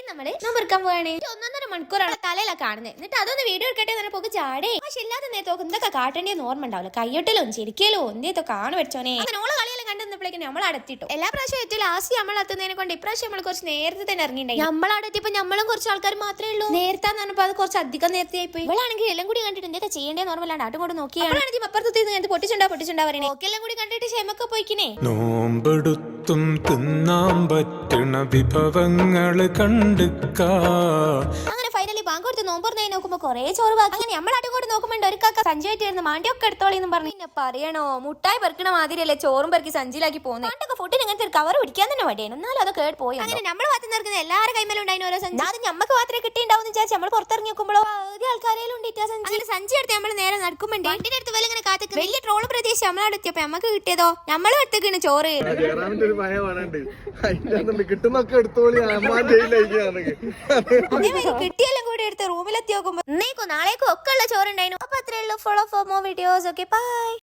നമ്മള് നോമ്പെടുക്കാൻ പോവാണ്. 1.5 മണിക്കൂറാണ് തലയില കാണുന്നത്. എന്നിട്ട് അതൊന്ന് വീഡിയോ എടുക്കട്ടെ എന്ന് പോക്ക് ചാടേ. പക്ഷെ ഇല്ലാത്ത നേരത്തെ എന്തൊക്കെ കാട്ടേണ്ടിയെന്ന് ഓർമ്മ ഉണ്ടാവില്ല. കയ്യൊട്ടിലും ചിരിക്കലോ എന്തേത്തോ കാണു പഠിച്ചോനെ. അങ്ങനെ ഓള് കളിയെല്ലാം കണ്ടുവന്നപ്പോഴേക്കും നമ്മൾ അടുത്തിട്ടു. എല്ലാ പ്രാവശ്യം ഏറ്റവും ലാസ്റ്റ് നമ്മൾ എത്തുന്നതിനെ കൊണ്ട് ഇപ്രാവശ്യം നമ്മൾ കുറച്ച് നേരത്തെ തന്നെ ഇറങ്ങിണ്ടായി. നമ്മളടുത്തിപ്പോ നമ്മളും കുറച്ച് ആൾക്കാർ മാത്രമേ ഉള്ളൂ. നേരത്താന്ന് പറഞ്ഞപ്പോ അത് കുറച്ച് അധികം നേരത്തെ ആയി പോയി. ഇവളാണെങ്കിൽ എല്ലാം കൂടി കണ്ടിട്ട് എന്തൊക്കെ ചെയ്യേണ്ടത് ഓർമ്മല്ലാണ്ട് ആട്ടും കൂടെ നോക്കിയാണ് അപ്പുറത്ത് പൊട്ടിച്ചുണ്ടാ പറയണേ. ഓക്കെല്ലാം കൂടി കണ്ടിട്ട് ക്ഷമൊക്കെ പോയിക്കിനെ. നോമ്പെടുത്തും തിന്നാൻ പറ്റണ വിഭവങ്ങള് കണ്ടുക്കാ. അങ്ങനെ ഫൈനലി ബാങ്ക് കൊടുത്ത് നോമ്പുറന്നായി നോക്കുമ്പോ കൊറേ ചോറ് ബാക്കി. അങ്ങനെ നമ്മളാട്ടും കൂടെ നോക്കുമ്പോ ഒരു കാക്ക സഞ്ചായിട്ട് മാണ്ടിയൊക്കെ എടുത്തോളിന്ന് പറഞ്ഞു. പിന്നെ പറയണോ, മുട്ടായി പെറുക്കണ മാതിരിയല്ലേ ചോറും പെറുക്കി സഞ്ചിയിലാക്കി പോകുന്നത്. പണ്ടൊക്കെ ഫുഡിന് ഇങ്ങനത്തെ ഒരു കവർ പിടിക്കാൻ തന്നെ മടിയാണ്. എന്നാലും അത് കേട്ട് പോയി. അങ്ങനെ നമ്മൾ ഭാഗത്ത് നിൽക്കുന്ന എല്ലാവരും കൈമേലും ഉണ്ടായിരുന്നു ഓരോ സഞ്ചി. അത് നമുക്ക് മാത്രമേ കിട്ടിണ്ടാവും വിചാരിച്ചു നമ്മൾ പുറത്തിറങ്ങി നോക്കുമ്പോഴോ ആൾക്കാരെയും ഉണ്ട് സഞ്ചി എടുത്ത് നമ്മൾ നേരെ നടക്കുമ്പോണ്ട് വണ്ടിന്റെ അടുത്ത് വല്ല ഇങ്ങനെ കാത്തിക്ക് വലിയ ട്രോള് പ്രദേശം നമ്മളടുത്തിയപ്പോ നമുക്ക് കിട്ടിയതോ നമ്മളെ എടുത്തേക്കാണ് ചോറ്. അതേമാതിരി കിട്ടിയെല്ലാം കൂടി എടുത്ത് റൂമിലെത്തി നോക്കുമ്പോ ഇന്നേക്കും നാളേക്കും ഒക്കെ ഉള്ള ചോറുണ്ടായിരുന്നു. അപ്പൊ അത്രേ ഉള്ളൂ. Follow for more videos. Okay bye.